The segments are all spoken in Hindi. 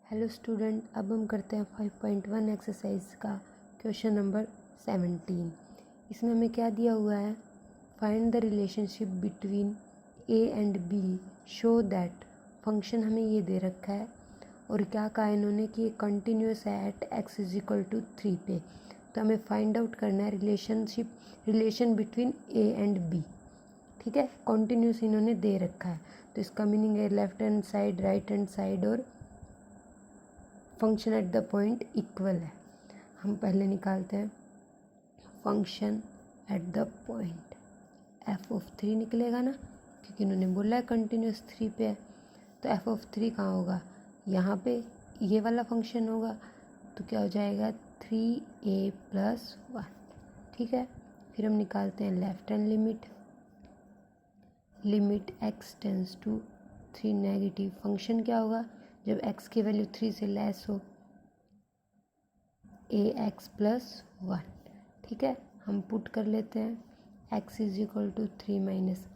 हेलो स्टूडेंट, अब हम करते हैं 5.1 एक्सरसाइज का क्वेश्चन नंबर 17। इसमें हमें क्या दिया हुआ है, find the relationship between a and b show that. Function हमें ये दे रखा है और क्या कहा इन्होंने कि ये कंटिन्यूस है at x is equal to 3 पे। तो हमें फाइंड आउट करना है relation between a and b. ठीक है, कंटिन्यूस इन्होंने दे रखा है तो इसका मीनिंग है left hand side, right hand side और function at the point equal है। हम पहले निकालते हैं function at the point. F of 3 निकलेगा ना, क्योंकि इन्होंने बोला है कंटिन्यूस 3 पे है। तो एफ ऑफ 3 कहाँ होगा, यहाँ पे ये वाला फंक्शन होगा। तो क्या हो जाएगा 3a+1। ठीक है, फिर हम निकालते हैं left hand limit x tends to 3 negative. Function क्या होगा जब x की वैल्यू 3 से लेस हो, ax+1। ठीक है, हम पुट कर लेते हैं x is equal to 3 -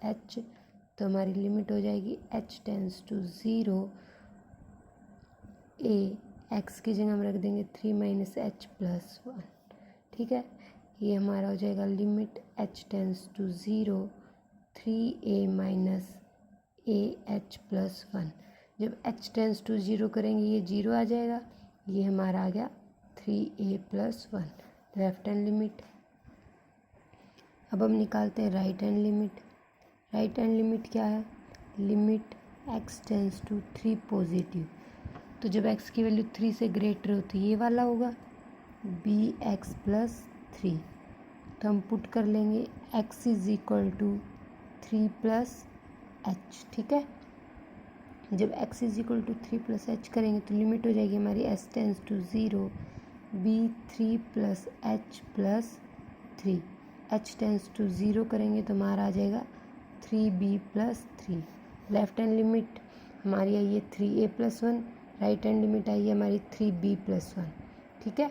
h। तो हमारी लिमिट हो जाएगी h टेंस टू 0। x की जगह हम रख देंगे 3 - h+1। ठीक है, ये हमारा हो जाएगा limit h tends to 0 3a - ah+1। जब h टेंस टू 0 करेंगे ये 0 आ जाएगा, ये हमारा आ गया 3a+1 लेफ्ट हैंड लिमिट। अब हम निकालते हैं right hand limit. Right hand limit क्या है, limit x tends to 3 positive. तो जब x की वैल्यू 3 से ग्रेटर होती है ये वाला होगा bx+3। तो हम पुट कर लेंगे x is equal to 3 + h। ठीक है, जब x is equal to 3 + h करेंगे तो लिमिट हो जाएगी हमारी s tends to 0 b3 + h+3। h tends to 0 करेंगे तो हमारा आ जाएगा 3b+3। लेफ्ट हैंड लिमिट हमारी आई है 3a+1, राइट हैंड लिमिट आई है हमारी 3b+1। ठीक है,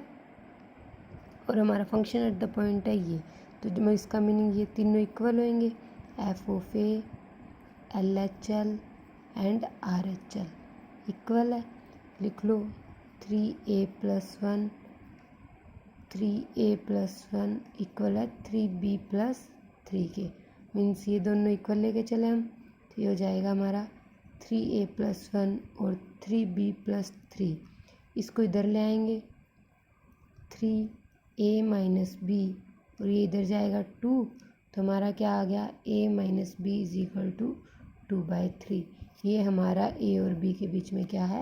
और हमारा फंक्शन एट द पॉइंट है ये। तो जब इसका मीनिंग ये तीनों इक्वल होंगे, F of A, LHL and RHL equal है। लिख लो 3a+1 इक्वल है 3b+3 के। मीन्स ये दोनों इक्वल लेके चले हम, तो ये हो जाएगा हमारा 3a+1 और 3b+3। इसको इधर ले आएंगे 3a - b और ये इधर जाएगा 2। तो हमारा क्या आ गया a - b is equal to 2/3। ये हमारा a और b के बीच में क्या है,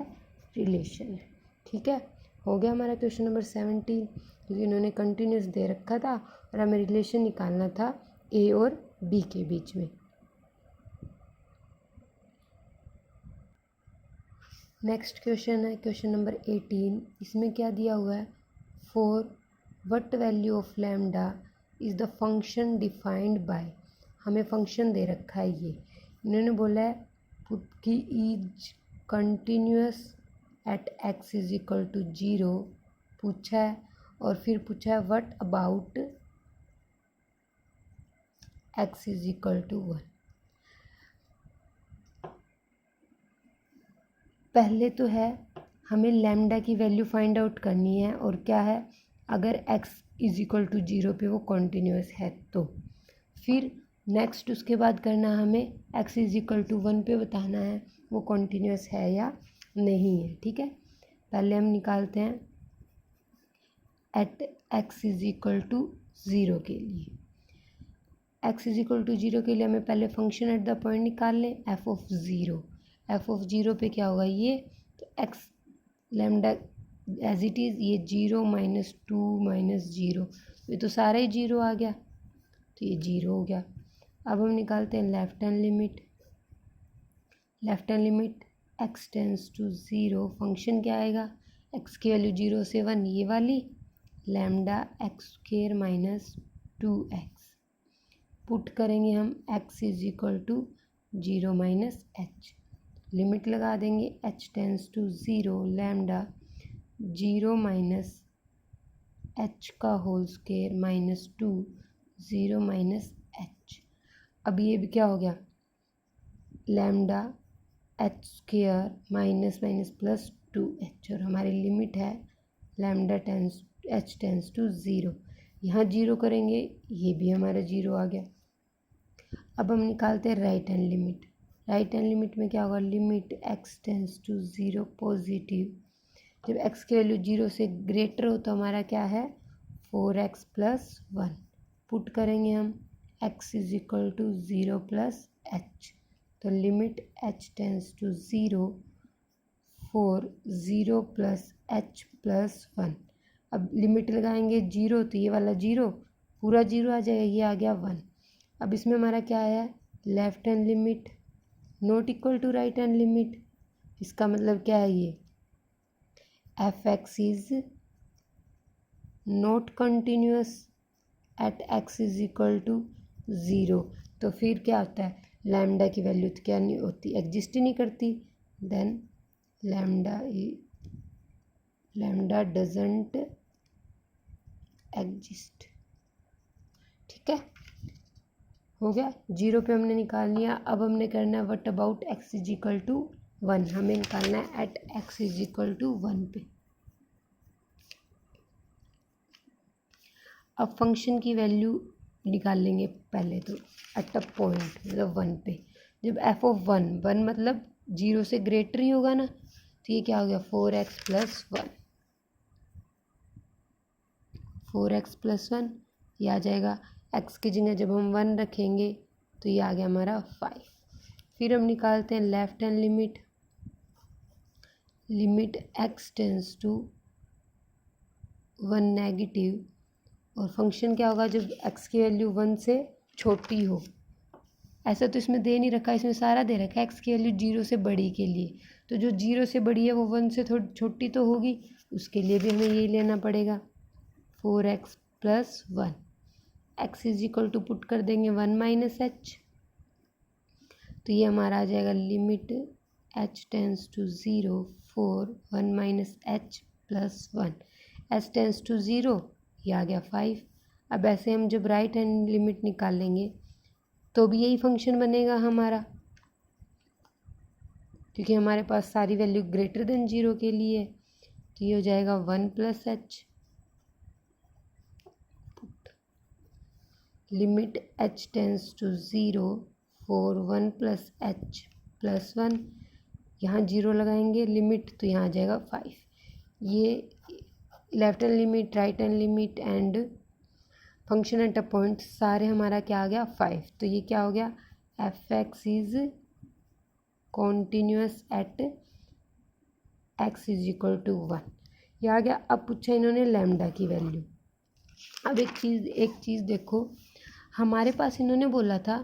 रिलेशन है। ठीक है, हो गया हमारा क्वेश्चन नंबर 17, क्योंकि इन्होंने कंटिन्यूस दे रखा था और हमें रिलेशन निकालना था a और b के बीच में। नेक्स्ट क्वेश्चन है क्वेश्चन नंबर 18। इसमें क्या दिया हुआ है, for what value of lambda is the function defined by. हमें फंक्शन दे रखा है ये, इन्होंने बोला है कि is continuous at x is equal to 0 पूछा है, और फिर पूछा है what about x is equal to 1। पहले तो है हमें लैम्डा की वैल्यू फाइंड आउट करनी है, और क्या है, अगर x इज इक्वल टू 0 पे वो कॉन्टीन्यूस है तो। फिर नेक्स्ट उसके बाद करना हमें x इज इक्वल टू 1 पे बताना है वो कॉन्टीन्यूस है या नहीं है। ठीक है, पहले हम निकालते हैं at x is equal to 0 के लिए। x इज इक्वल टू 0 के लिए हमें पहले फंक्शन एट द पॉइंट निकाल लें f ऑफ 0। f ऑफ 0 पे क्या होगा ये, तो x lambda as it is ये 0 - 2 - 0, ये तो सारा ही 0 आ गया, तो ये 0 हो गया। अब हम निकालते हैं left hand limit. Left hand limit x tends to 0। Function क्या आएगा, x की वैल्यू 0 से 1 ये वाली, लैम्डा x² - 2x। पुट करेंगे हम x is equal to 0 - h। Limit लगा देंगे h tends to 0 lambda 0 - h का होल स्क्वायर -2 0 - h। अब ये भी क्या हो गया, लैम्डा h² - टू एच, और हमारी लिमिट है lambda tends h tends to zero. यहाँ जीरो करेंगे, ये भी हमारा जीरो आ गया। अब हम निकालते हैं right hand limit. Right hand limit में क्या होगा, limit x tends to zero positive. जब एक्स की वैल्यू जीरो से ग्रेटर हो तो हमारा क्या है 4x + 1। पुट करेंगे हम x is equal to zero plus h, तो limit h tends to zero 4 0 + h + 1। अब लिमिट लगाएंगे जीरो, तो ये वाला जीरो पूरा जीरो आ जाएगा, ये आ गया 1। अब इसमें हमारा क्या आया, left hand limit not equal to right hand limit. इसका मतलब क्या है, ये f(x) is not continuous at x is equal to zero. तो फिर क्या होता है, लैम्डा की वैल्यू तो क्या नहीं होती, एग्जिस्ट ही नहीं करती। Then lambda doesn't exist. ठीक है, हो गया, जीरो पे हमने निकाल लिया। अब हमने करना है what about x is equal to 1, हमें निकालना है at x is equal to 1 पे। अब फंक्शन की वैल्यू निकाल लेंगे पहले तो एट अ पॉइंट, मतलब 1 पे। जब f(1) मतलब जीरो से ग्रेटर ही होगा ना, तो ये क्या हो गया 4x + 1। 4x + 1 ये आ जाएगा, x की जगह जब हम 1 रखेंगे तो ये आ गया हमारा 5। फिर हम निकालते हैं left hand limit, limit x tends to 1 negative, और फंक्शन क्या होगा जब x की वैल्यू 1 से छोटी हो। ऐसा तो इसमें दे नहीं रखा, इसमें सारा दे रखा है x की वैल्यू जीरो से बड़ी के लिए। तो जो जीरो से बड़ी है वो 1 से थोड़ी छोटी तो होगी, उसके लिए भी हमें यही लेना पड़ेगा 4x + 1। x is equal to put कर देंगे 1 - h, तो ये हमारा आ जाएगा limit h tends to zero 4 1 - h + 1। h tends to zero, ये आ गया 5। अब ऐसे हम जब राइट हैंड लिमिट निकालेंगे तो भी यही फंक्शन बनेगा हमारा, क्योंकि हमारे पास सारी वैल्यू ग्रेटर देन जीरो के लिए। तो ये हो जाएगा 1 + h, limit h tends to zero 4 1 + h + 1। यहाँ जीरो लगाएंगे लिमिट, तो यहाँ आ जाएगा 5। ये left hand limit, right hand limit and function at a point सारे हमारा क्या आ गया 5। तो ये क्या हो गया, f(x) is continuous at x is equal to 1, ये आ गया। अब पूछा इन्होंने लैम्डा की वैल्यू। अब एक चीज़ देखो, हमारे पास इन्होंने बोला था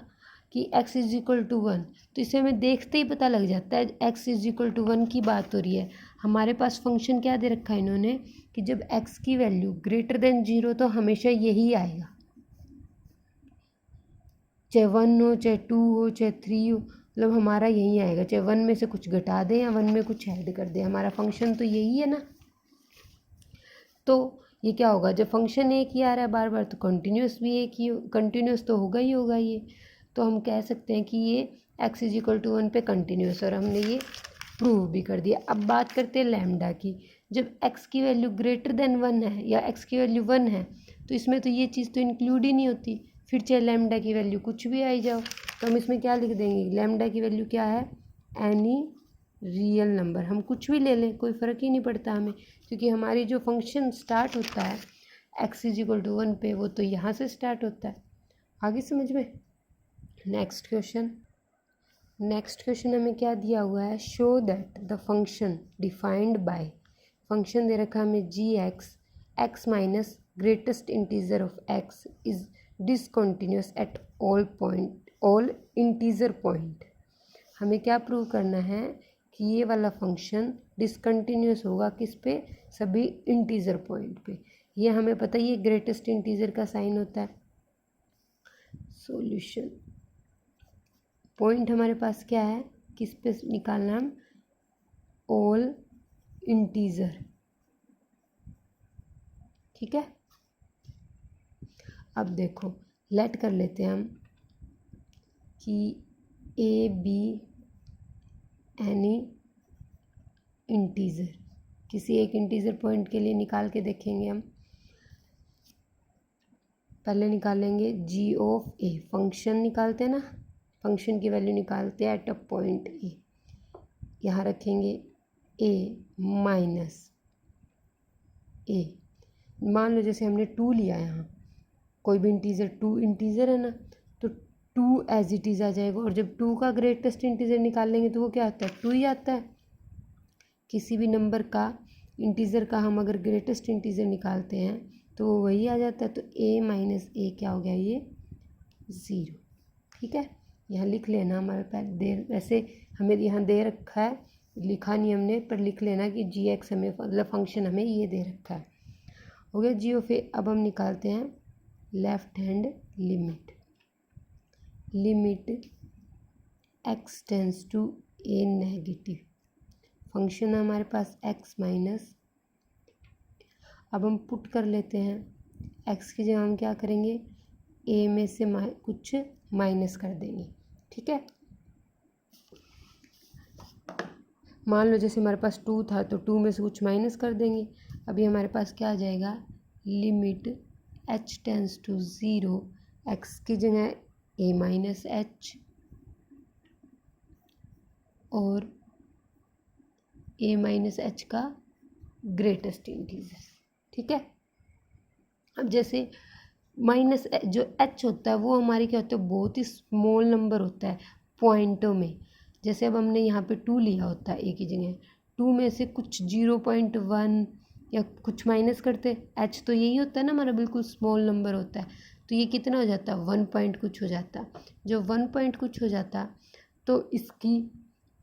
कि x इज इक्वल टू 1, तो इसे हमें देखते ही पता लग जाता है x इज इक्वल टू 1 की बात हो रही है। हमारे पास फंक्शन क्या दे रखा है इन्होंने कि जब x की वैल्यू ग्रेटर देन जीरो तो हमेशा यही आएगा, चाहे 1 हो, चाहे 2 हो, चाहे 3 हो, मतलब हमारा यही आएगा। चाहे 1 में से कुछ घटा दें या 1 में कुछ ऐड कर दें, हमारा फंक्शन तो यही है ना। तो ये क्या होगा, जब फंक्शन एक ही आ रहा है बार बार, तो कंटिन्यूस भी एक ही, कंटिन्यूस तो होगा ही होगा ये। तो हम कह सकते हैं कि ये x इज इक्वल टू 1 पे कंटिन्यूस, और हमने ये प्रूव भी कर दिया। अब बात करते हैं लैम्डा की। जब x की वैल्यू ग्रेटर देन 1 है या x की वैल्यू 1 है, तो इसमें तो ये चीज़ तो इंक्लूड ही नहीं होती, फिर चाहे लैम्डा की वैल्यू कुछ भी आई जाओ। तो हम इसमें क्या लिख देंगे, लैम्डा की वैल्यू क्या है, एनी रियल नंबर। हम कुछ भी ले लें, कोई फ़र्क ही नहीं पड़ता हमें, क्योंकि हमारी जो फंक्शन स्टार्ट होता है x इज इक्वल टू 1 पे, वो तो यहाँ से स्टार्ट होता है। आगे समझ में। नेक्स्ट क्वेश्चन हमें क्या दिया हुआ है, show that the function defined by, function दे रखा हमें x minus greatest integer of x is discontinuous at all integer point. हमें क्या प्रूव करना है कि ये वाला फंक्शन डिसकंटिन्यूअस होगा किस पे, सभी इंटीजर पॉइंट पे। ये हमें पता ही है, ग्रेटेस्ट इंटीजर का साइन होता है। सॉल्यूशन पॉइंट हमारे पास क्या है, किस पे निकालना, हम ऑल इंटीजर। ठीक है, अब देखो लेट कर लेते हैं हम कि a b एनी इंटीजर। किसी एक इंटीजर पॉइंट के लिए निकाल के देखेंगे हम। पहले निकालेंगे जी ऑफ ए, फंक्शन निकालते हैं ना, फंक्शन की वैल्यू निकालते हैं एट अ पॉइंट ए। यहाँ रखेंगे ए माइनस ए। मान लो जैसे हमने 2 लिया, यहाँ कोई भी इंटीजर, 2 इंटीजर है ना, तो 2 एज इट इज़ आ जाएगा। और जब 2 का ग्रेटेस्ट इंटीजर निकालेंगे तो वो क्या आता है, 2 ही आता है। किसी भी नंबर का, इंटीजर का हम अगर ग्रेटेस्ट इंटीजर निकालते हैं तो वो वही आ जाता है। तो a माइनस ए क्या हो गया, ये 0। ठीक है, यहाँ लिख लेना हमारे पास वैसे हमें यहाँ दे रखा है, लिखा नहीं हमने, पर लिख लेना कि जी एक्स हमें, मतलब फंक्शन हमें ये दे रखा है। हो गया जी ऑफ ए। अब हम निकालते हैं left hand limit. Limit x tends to a negative, function है हमारे पास एक्स माइनस। अब हम पुट कर लेते हैं, एक्स की जगह हम क्या करेंगे, ए में से कुछ माइनस कर देंगे। ठीक है, मान लो जैसे हमारे पास 2 था तो 2 में से कुछ माइनस कर देंगे। अभी हमारे पास क्या आ जाएगा, limit h tends to 0, x की जगह ए माइनस एच और ए माइनस एच का ग्रेटेस्ट इंटीजर। ठीक है, अब जैसे माइनस जो एच होता है वो हमारी क्या होता है, बहुत ही स्मॉल नंबर होता है पॉइंटों में। जैसे अब हमने यहाँ पे 2 लिया होता है ए की जगह, 2 में से कुछ 0.1 या कुछ माइनस करते, एच तो यही होता है ना हमारा, बिल्कुल स्मॉल नंबर होता है। तो ये कितना हो जाता, 1 पॉइंट कुछ हो जाता। जो 1 पॉइंट कुछ हो जाता तो इसकी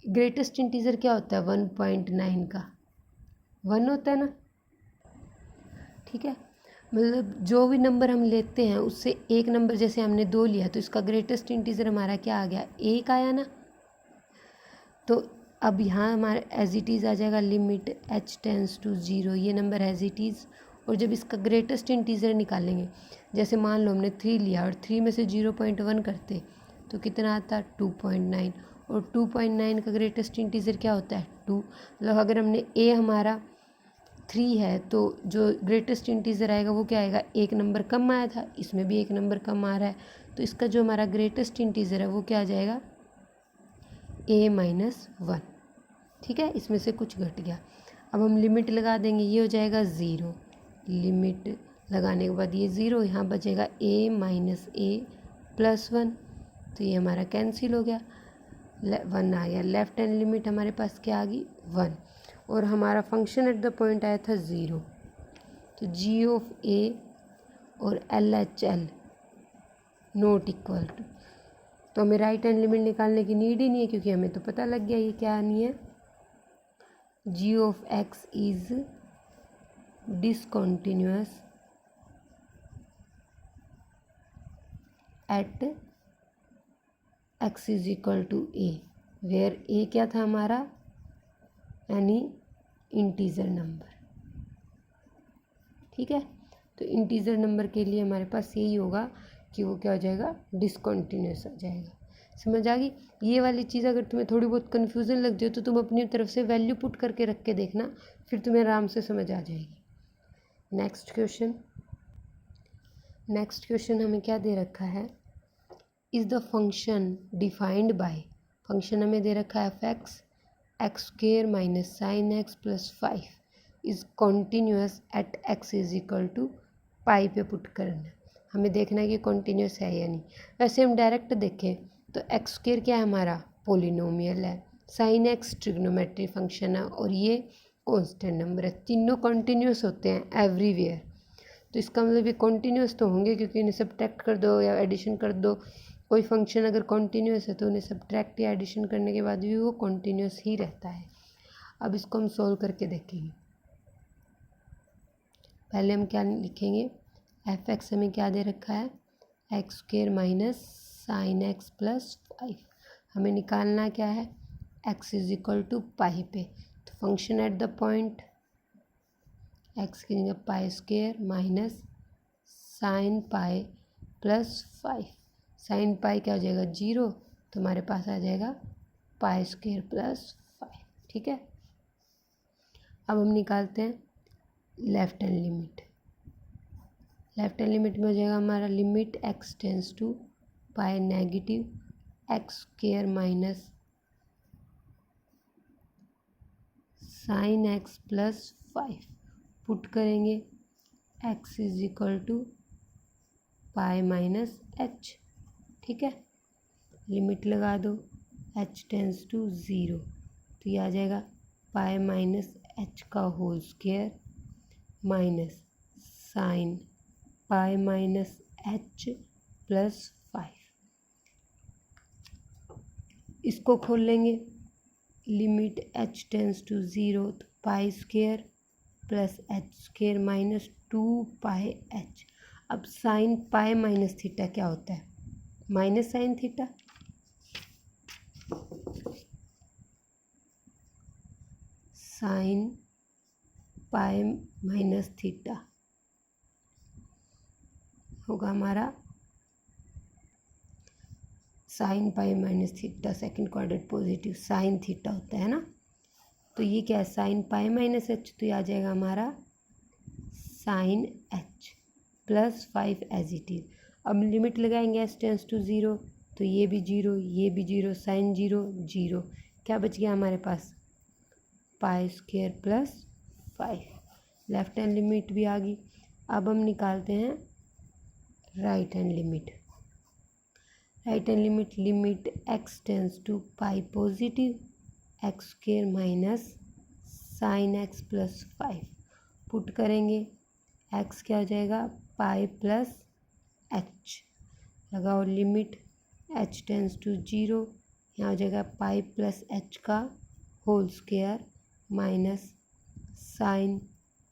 ग्रेटेस्ट इंटीजर क्या होता है, 1.9 का 1 होता है ना। ठीक है, मतलब जो भी नंबर हम लेते हैं उससे एक नंबर, जैसे हमने 2 लिया तो इसका ग्रेटेस्ट इंटीजर हमारा क्या आ गया, 1 आया ना। तो अब यहाँ हमारा एज इट इज़ आ जाएगा लिमिट एच टेंस टू 0, ये नंबर एज इट इज़। और जब इसका ग्रेटेस्ट इंटीजर निकालेंगे, जैसे मान लो हमने 3 लिया और 3 में से 0.1 करते तो कितना आता, 2.9। और 2.9 का ग्रेटेस्ट इंटीजर क्या होता है, 2। मतलब अगर हमने ए हमारा 3 है तो जो ग्रेटेस्ट इंटीजर आएगा वो क्या आएगा, एक नंबर कम आया था, इसमें भी एक नंबर कम आ रहा है, तो इसका जो हमारा ग्रेटेस्ट इंटीजर है वो क्या आ जाएगा, a माइनस 1। ठीक है, इसमें से कुछ घट गया। अब हम लिमिट लगा देंगे, ये हो जाएगा 0। लिमिट लगाने के बाद ये 0, यहाँ बचेगा a माइनस ए प्लस 1, तो ये हमारा कैंसिल हो गया, 1 आ गया। लेफ्ट हैंड लिमिट हमारे पास क्या आ गई, 1। और हमारा फंक्शन एट द पॉइंट आया था 0। तो जी ऑफ ए और L H L not equal to, तो हमें राइट हैंड लिमिट निकालने की नीड ही नहीं है क्योंकि हमें तो पता लग गया ये क्या नहीं है। G of x is discontinuous at x is equal to a, where a क्या था हमारा, यानी इंटीजर नंबर। ठीक है, तो इंटीजर नंबर के लिए हमारे पास यही होगा कि वो क्या हो जाएगा, डिसकॉन्टिन्यूअस आ जाएगा। समझ आ गई। ये वाली चीज़ अगर तुम्हें थोड़ी बहुत कन्फ्यूज़न लग जाए तो तुम अपनी तरफ से वैल्यू पुट करके रख के देखना, फिर तुम्हें आराम से समझ आ जाएगी। नेक्स्ट क्वेश्चन हमें क्या दे रखा है, is the function defined by, function हमें दे रखा है f x square minus sine x plus 5 is continuous at x is equal to pi पे पुट करना। हमें देखना है कि कॉन्टीन्यूअस है या नहीं। वैसे हम डायरेक्ट देखें तो एक्स स्क्वेयर क्या है हमारा, पोलिनोमियल है, साइन एक्स ट्रिग्नोमेट्री फंक्शन है और ये कांस्टेंट नंबर है। तीनों कॉन्टीन्यूअस होते हैं एवरीवेयर, तो इसका मतलब ये कॉन्टीन्यूअस तो होंगे क्योंकि इन्हें सब्ट्रैक्ट कर दो या एडिशन कर दो। कोई फंक्शन अगर कॉन्टीन्यूअस है तो उन्हें सब्ट्रैक्ट या एडिशन करने के बाद भी वो कॉन्टीन्यूअस ही रहता है। अब इसको हम सॉल्व करके देखेंगे। पहले हम क्या लिखेंगे, एफ एक्स हमें क्या दे रखा है, x square minus sine x plus 5। हमें निकालना क्या है, x is equal to pi पे। तो function at the point x की जगह पाई square minus sine pi plus 5। Sine pi क्या हो जाएगा 0, तो हमारे पास आ जाएगा पाई स्क्वेयर प्लस 5। ठीक है, अब हम निकालते हैं left hand limit. Left hand limit में हो जाएगा हमारा limit x tends to pi negative x square minus sine x plus 5। Put करेंगे x is equal to pi minus h. ठीक है, लिमिट लगा दो h टेंस टू 0, तो ये आ जाएगा पाई माइनस एच का whole square minus sine pi minus h plus 5। इसको खोल लेंगे, लिमिट h टेंस टू 0, तो पाई square plus h square minus 2 pi h. अब साइन पाई माइनस थीटा क्या होता है? Minus sine theta. Sign pi minus theta होगा हमारा sign pi minus theta, second quadrant positive sine theta होता है ना। तो ये क्या है? साइन पाई माइनस एच, तो ये आ जाएगा हमारा sine h plus 5 as it is. अब लिमिट लगाएंगे एस टेंस टू 0, तो ये भी 0, ये भी 0, साइन 0 0, क्या बच गया हमारे पास? Pi square plus 5। Left hand limit भी आ गई। अब हम निकालते हैं right hand limit. Right hand limit, limit x tends to pi positive x square minus sine x plus 5। Put करेंगे x क्या हो जाएगा? Pi plus h. लगाओ लिमिट h टेंस टू 0, यहाँ हो जाएगा पाई प्लस एच का whole square minus sine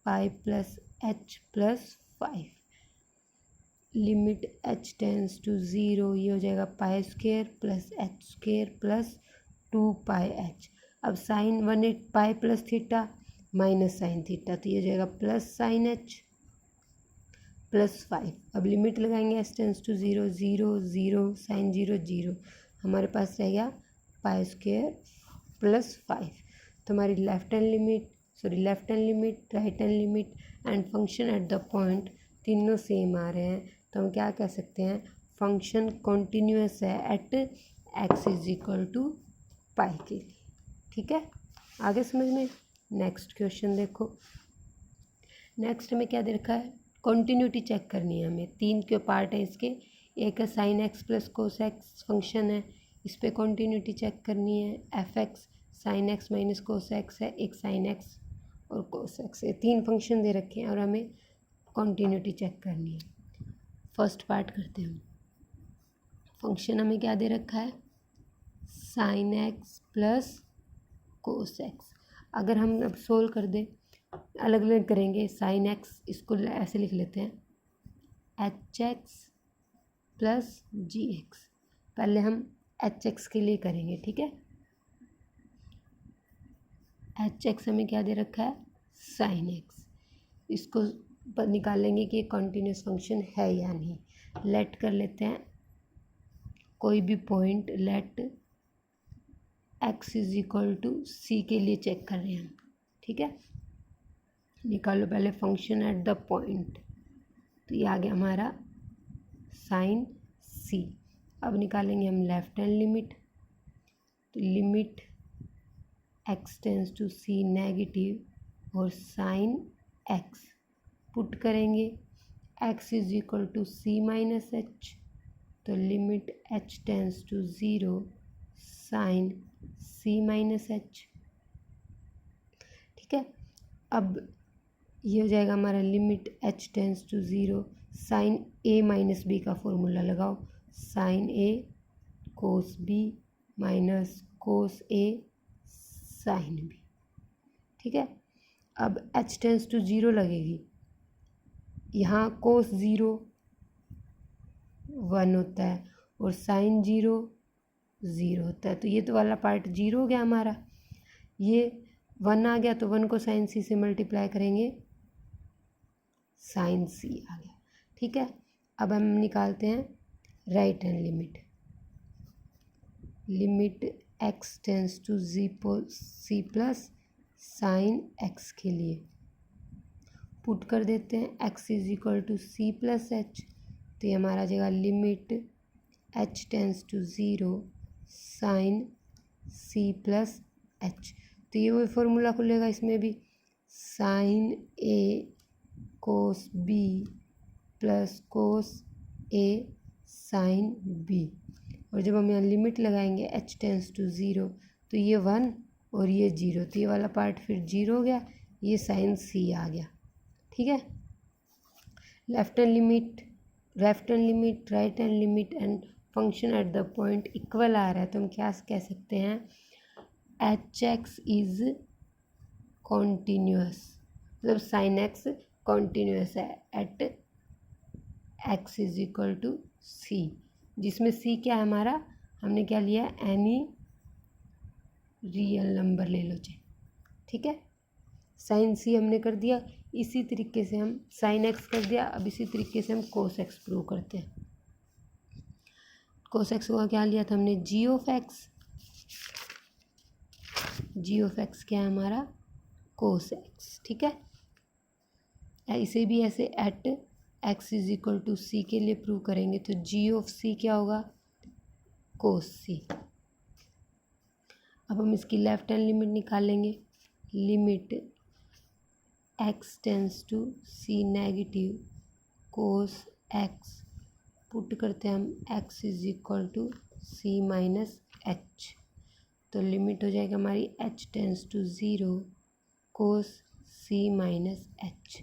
pi plus h plus 5। Limit h tends to 0, ये हो जाएगा pi square plus h square plus 2 pi h. अब sine 1/8 pi plus theta minus sine theta, तो ये हो जाएगा प्लस साइन एच प्लस 5। अब लिमिट लगाएंगे h टेंस टू 0 0 0 साइन 0 0, हमारे पास रह गया पाई स्क्वायर प्लस 5। तो हमारी left hand limit right hand limit and function at the point तीनों सेम आ रहे हैं, तो हम क्या कह सकते हैं? फंक्शन कॉन्टीन्यूअस है at x is equal to pi के लिए। ठीक है, आगे समझ में। नेक्स्ट क्वेश्चन देखो। नेक्स्ट में क्या दे रखा है? कॉन्टीन्यूटी चेक करनी है हमें। 3 के पार्ट है इसके। एक है sign x plus cos x function है, इस पर कॉन्टीन्यूटी चेक करनी है। F x sine x minus cos x है, एक साइन एक्स और कोस एक्स है। 3 फंक्शन दे रखे हैं और हमें कॉन्टीन्यूटी चेक करनी है। फर्स्ट पार्ट करते हैं। फंक्शन हमें क्या दे रखा है? Sign x plus cos x. अगर हम अब सोल्व कर दें, अलग अलग करेंगे। साइन एक्स इसको ऐसे लिख लेते हैं एच एक्स प्लस जी एक्स। पहले हम एच एक्स के लिए करेंगे, ठीक है। एच एक्स हमें क्या दे रखा है? Sine x. इसको निकालेंगे कि कॉन्टीन्यूस फंक्शन है या नहीं। लेट कर लेते हैं कोई भी point, let x is equal to c के लिए चेक कर रहे हैं हम, ठीक है। निकालो पहले फंक्शन एट द पॉइंट, तो ये आ गया हमारा साइन सी। अब निकालेंगे हम लेफ्ट हैंड लिमिट, तो limit x tends to c negative और साइन एक्स। पुट करेंगे x is equal to c minus h, तो limit h tends to 0 sine c minus h. ठीक है, अब ये हो जाएगा हमारा limit h tends to 0 sine a minus b का फॉर्मूला लगाओ, sine a cos b minus cos a sine b। ठीक है, अब h टेंस टू 0 लगेगी, यहाँ कोस 0 1 होता है और साइन 0 0 होता है, तो ये तो वाला पार्ट 0 हो गया हमारा। ये 1 आ गया, तो 1 को साइन सी से मल्टीप्लाई करेंगे, साइन सी आ गया। ठीक है, अब हम निकालते हैं right hand limit. Limit x tends to c plus sine x के लिए पुट कर देते हैं x is equal to c plus h, तो ये हमारा आ जाएगा limit h tends to zero sine c plus h. तो ये वही फॉर्मूला खुलेगा इसमें भी, sine a cos b plus cos a sine b, और जब हम यहाँ लिमिट लगाएंगे h टेंस टू ज़ीरो तो ये 1 और ये 0, तो ये वाला पार्ट फिर 0 हो गया, ये साइन सी आ गया। ठीक है, left hand limit right hand limit and function at the point equal आ रहा है, तो हम क्या कह सकते हैं, एच एक्स इज कॉन्टीन्यूअस, मतलब साइन एक्स कॉन्टीन्यूअस है at x is equal to C, जिसमें सी क्या है हमारा, हमने क्या लिया, एनी रियल नंबर ले लो चाहे। ठीक है, साइन सी हमने कर दिया, इसी तरीके से हम साइन एक्स कर दिया, अब इसी तरीके से हम कोस एक्स प्रूव करते हैं। कोस एक्स का क्या लिया था हमने, g of x, g of x क्या है हमारा, कोस एक्स। ठीक है, इसे भी ऐसे at x is equal to c के लिए प्रूव करेंगे, तो जी ऑफ सी क्या होगा, कोस सी। अब हम इसकी लेफ्ट हैंड लिमिट निकालेंगे, limit x tends to c negative cos x, put करते हैं हम x is equal to c minus h, तो लिमिट हो जाएगा हमारी h tends to zero cos c minus h,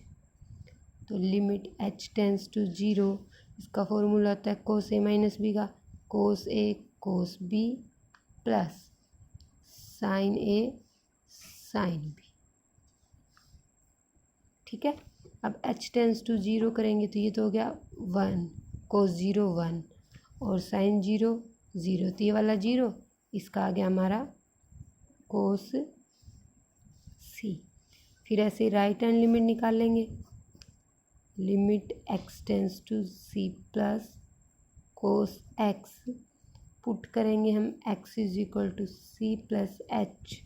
तो limit h tends to zero, इसका फॉर्मूला होता है कोस ए माइनस बी का, cos a cos b plus sine a sine b. ठीक है, अब एच टेंस टू ज़ीरो करेंगे तो ये तो हो गया 1, कोस ज़ीरो 1 और साइन ज़ीरो 0, तो ये वाला 0, इसका आ गया हमारा कोस सी। फिर ऐसे राइट हैंड लिमिट निकाल लेंगे, limit x tends to c plus cos x, put करेंगे हम x is equal to c plus h,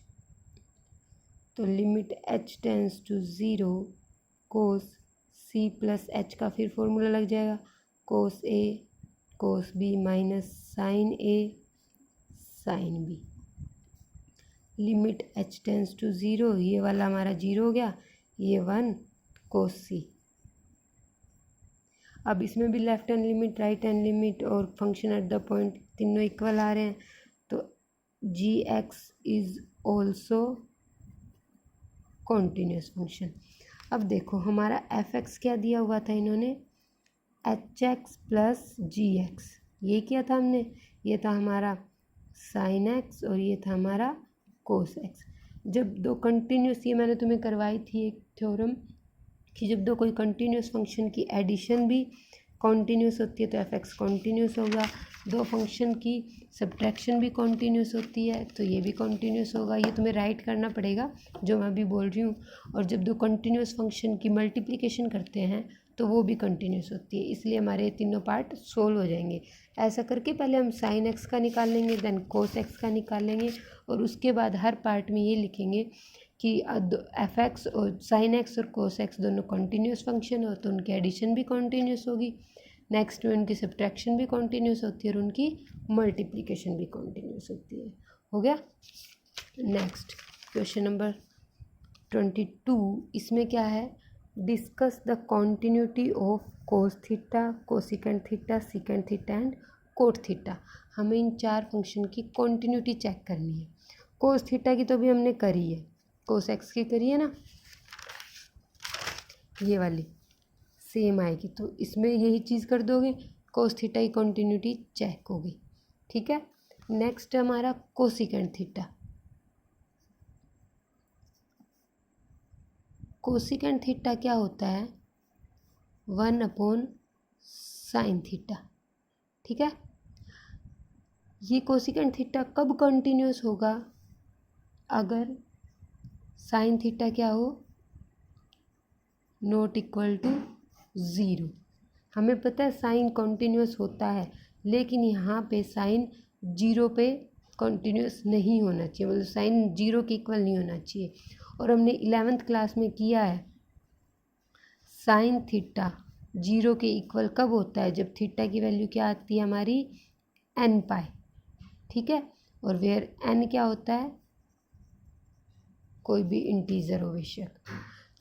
तो limit h tends to zero cos c plus h का फिर फॉर्मूला लग जाएगा, cos a cos b minus sine a sine b, limit h tends to zero, ये वाला हमारा 0 हो गया, ये 1 कोस सी। अब इसमें भी left hand limit right hand limit और फंक्शन एट द पॉइंट तीनों इक्वल आ रहे हैं, तो g x is also continuous function. अब देखो हमारा एफ एक्स क्या दिया हुआ था इन्होंने, एच एक्स प्लस जी एक्स, ये क्या था हमने, ये था हमारा साइन एक्स और ये था हमारा कोस एक्स। जब दो कंटिन्यूस, ये मैंने तुम्हें करवाई थी एक थ्योरम कि जब दो कोई कंटिन्यूस फंक्शन की एडिशन भी कॉन्टीन्यूस होती है तो एफ एक्स कॉन्टीन्यूस होगा, दो फंक्शन की सब्ट्रैक्शन भी कॉन्टीन्यूस होती है तो ये भी कॉन्टीन्यूस होगा। ये तुम्हें राइट करना पड़ेगा जो मैं अभी बोल रही हूँ। और जब दो कंटिन्यूस फंक्शन की मल्टीप्लिकेशन करते हैं तो वो भी कंटिन्यूस होती है, इसलिए हमारे तीनों पार्ट सोल्व हो जाएंगे। ऐसा करके पहले हम साइन एक्स का निकाल लेंगे, देन कोस एक्स का निकाल लेंगे और उसके बाद हर पार्ट में ये लिखेंगे कि एफ एक्स और साइन एक्स और कोस एक्स दोनों कॉन्टीन्यूस फंक्शन हो तो उनकी एडिशन भी कॉन्टीन्यूस होगी, नेक्स्ट में उनकी सब्ट्रैक्शन भी कॉन्टीन्यूस होती है और उनकी मल्टीप्लिकेशन भी कॉन्टीन्यूस होती है। हो गया। नेक्स्ट क्वेश्चन नंबर 22, इसमें क्या है, discuss the continuity of cos theta, cosecant theta, secant theta and cot theta. हमें इन चार फंक्शन की कॉन्टीन्यूटी चेक करनी है। कोस थीटा की तो भी हमने करी है, कोस एक्स की करी है ना, ये वाली सेम आएगी, तो इसमें यही चीज़ कर दोगे, कोस थीटा की कॉन्टीन्यूटी चेक होगी। ठीक है। नेक्स्ट हमारा कोसिकेंट थीटा। कोसिकेंट थीटा क्या होता है, 1/sin थीटा। ठीक है। ये कोसिकेंट थीटा कब कंटिन्यूस होगा, अगर साइन थीटा क्या हो, नॉट इक्वल टू 0। हमें पता है साइन कॉन्टीन्यूस होता है, लेकिन यहाँ पे साइन 0 पे कॉन्टीन्यूस नहीं होना चाहिए, मतलब साइन 0 के इक्वल नहीं होना चाहिए। और हमने 11th क्लास में किया है साइन थीटा 0 के इक्वल कब होता है, जब थीटा की वैल्यू क्या आती है हमारी एन पाई, ठीक है। और वेयर एन क्या होता है, कोई भी इंटीजर हो बेशक।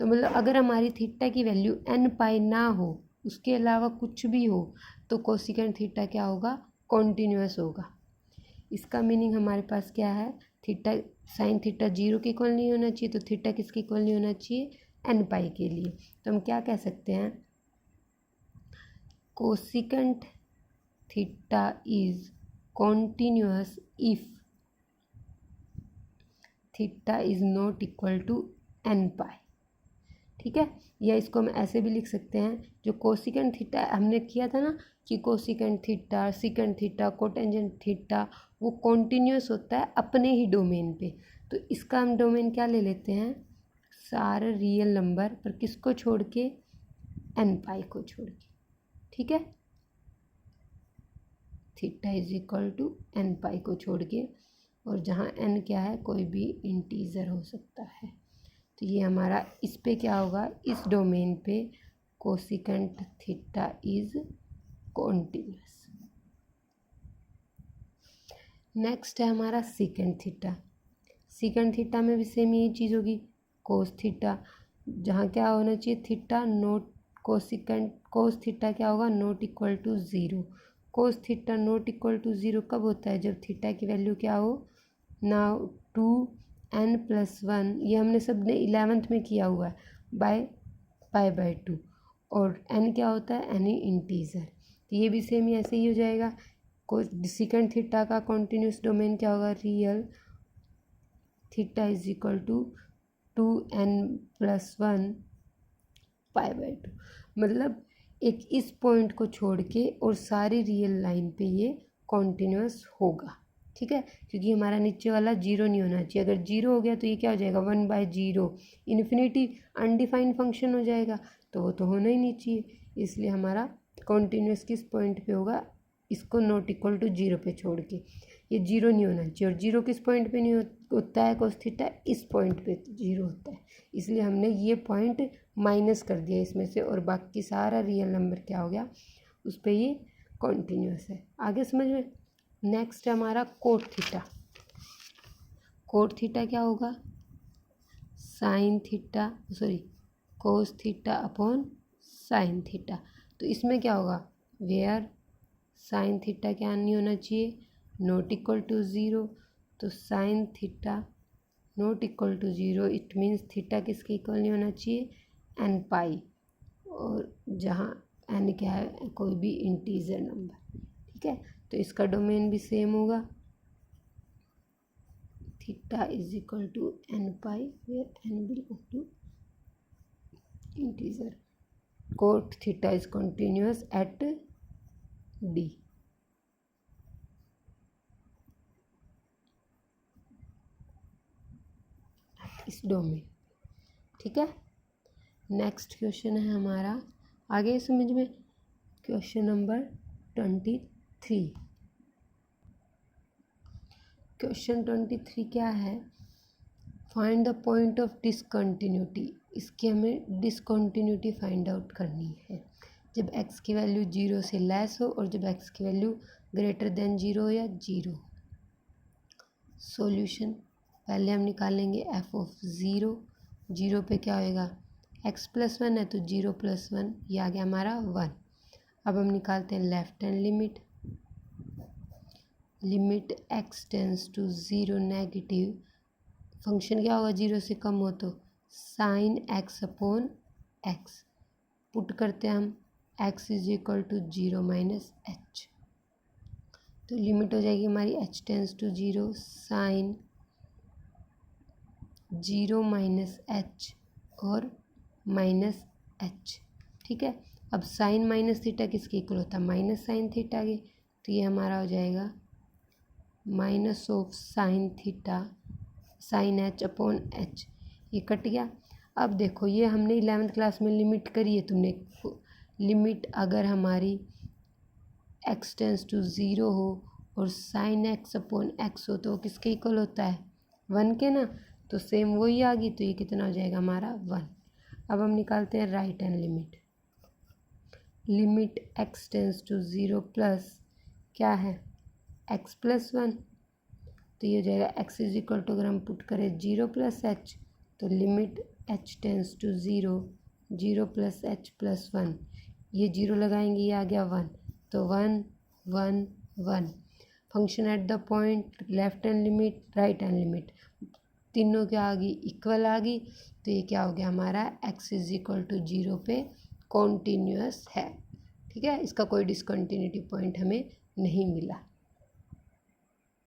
तो मतलब अगर हमारी थीटा की वैल्यू एन पाई ना हो, उसके अलावा कुछ भी हो, तो कोसिकेंट थीटा क्या होगा, कॉन्टिन्यूअस होगा। इसका मीनिंग हमारे पास क्या है, थीटा साइन थीटा 0 के इक्वल नहीं होना चाहिए, तो थीटा किसके इक्वल नहीं होना चाहिए, एन पाई के लिए। तो हम क्या कह सकते हैं, cosecant theta is continuous if theta is not equal to n pi, ठीक है। या इसको हम ऐसे भी लिख सकते हैं, जो कोसिकेंट थीटा हमने किया था ना कि cosecant theta, secant theta, cotangent theta, वो कॉन्टिन्यूअस होता है अपने ही डोमेन पे। तो इसका हम डोमेन क्या ले लेते हैं, सारे रियल नंबर पर किसको छोड़ के, एन पाई को छोड़ के, ठीक है। Theta is equal to n pi को छोड़ के, और जहाँ एन क्या है, कोई भी इंटीजर हो सकता है। तो ये हमारा इस पे क्या होगा, इस डोमेन पे cosecant theta is continuous. Next है हमारा सीकेंट थीटा। सीकेंट थीटा में भी सेम यही चीज़ होगी, कोस थीटा, जहाँ क्या होना चाहिए, theta not cosecant cos theta क्या होगा, not equal to 0। Cos theta not equal to 0 कब होता है, जब थीटा की वैल्यू क्या हो, नाउ 2n+1, ये हमने सब ने 11th में किया हुआ है, बाय पाई 2, और n क्या होता है, एनी इंटीजर। तो ये भी सेम ही ऐसे ही हो जाएगा। सीकेंट थीटा का कॉन्टिन्यूस डोमेन क्या होगा, real, theta is equal to 2n+1 पाई/2। मतलब एक इस पॉइंट को छोड़ के और सारी रियल लाइन पे ये कॉन्टिन्यूस होगा, ठीक है, क्योंकि हमारा नीचे वाला 0 नहीं होना चाहिए। अगर 0 हो गया तो ये क्या हो जाएगा, 1/0, इन्फिनिटी अनडिफाइंड फंक्शन हो जाएगा, तो वो तो होना ही नहीं चाहिए। इसलिए हमारा कॉन्टिन्यूस किस पॉइंट पे होगा, इसको नॉट इक्वल टू 0 पे छोड़ के, ये 0 नहीं होना चाहिए। और 0 किस पॉइंट पे नहीं होता है, कोस थीटा इस पॉइंट पे 0 होता है, इसलिए हमने ये पॉइंट माइनस कर दिया इसमें से, और बाकी सारा रियल नंबर क्या हो गया, उस पर ये कॉन्टिन्यूस है। आगे समझ में। नेक्स्ट है हमारा कोट थीटा। कोट थीटा क्या होगा, sine theta, sorry cos theta upon sine theta. तो इसमें क्या होगा, वेयर साइन थीटा क्या नहीं होना चाहिए, नॉट इक्वल टू 0। तो sine theta not equal to 0, it means theta किसके इक्वल नहीं होना चाहिए, एन पाई, और जहाँ एन क्या है, कोई भी इंटीजर नंबर, ठीक है। तो इसका डोमेन भी सेम होगा, theta is equal to n pi, where n belong to integer. Cot theta is continuous at D. इस डोमेन, ठीक है। नेक्स्ट क्वेश्चन है हमारा, आगे समझ में, क्वेश्चन नंबर 23। क्वेश्चन 23 क्या है, find the point of discontinuity. इसकी हमें डिसकंटिन्यूटी फाइंड आउट करनी है, जब x की वैल्यू 0 से लेस हो और जब x की वैल्यू ग्रेटर देन 0 या 0। सॉल्यूशन, पहले हम निकालेंगे f(0). 0 पे क्या होएगा, x+1 है तो 0+1, ये आ गया हमारा 1। अब हम निकालते हैं left hand limit, limit x tends to 0 negative, function क्या होगा 0 से कम हो तो sine x upon x, put करते हैं हम x is equal to 0 minus h, तो लिमिट हो जाएगी हमारी h tends to 0 sine 0 minus h और माइनस h, ठीक है। अब साइन माइनस थीटा किसके इक्वल होता है, माइनस साइन थीटा के, तो ये हमारा हो जाएगा minus of sine theta sine h upon h, ये कट गया। अब देखो ये हमने 11th क्लास में लिमिट करी है तुमने, लिमिट अगर हमारी x टेंस टू 0 हो और साइन x अपॉन x हो तो किसके इक्वल होता है, 1 के ना। तो सेम वही आ गई, तो ये कितना हो जाएगा हमारा 1। अब हम निकालते हैं right hand limit. Limit x tends to 0 plus क्या है x प्लस 1, तो ये हो जाएगा x इज इक्वल टू, अगर हम पुट करें 0 प्लस एच, तो limit h tends to 0, 0 plus h plus 1, ये 0 लगाएंगे, ये आ गया 1, तो 1 1 1। Function at the point, left hand limit, right hand limit, तीनों क्या आ गई, इक्वल आ गई, तो ये क्या हो गया हमारा x इज इक्वल टू 0 पे कॉन्टीन्यूअस है। ठीक है, इसका कोई डिसकंटिन्यूटी पॉइंट हमें नहीं मिला।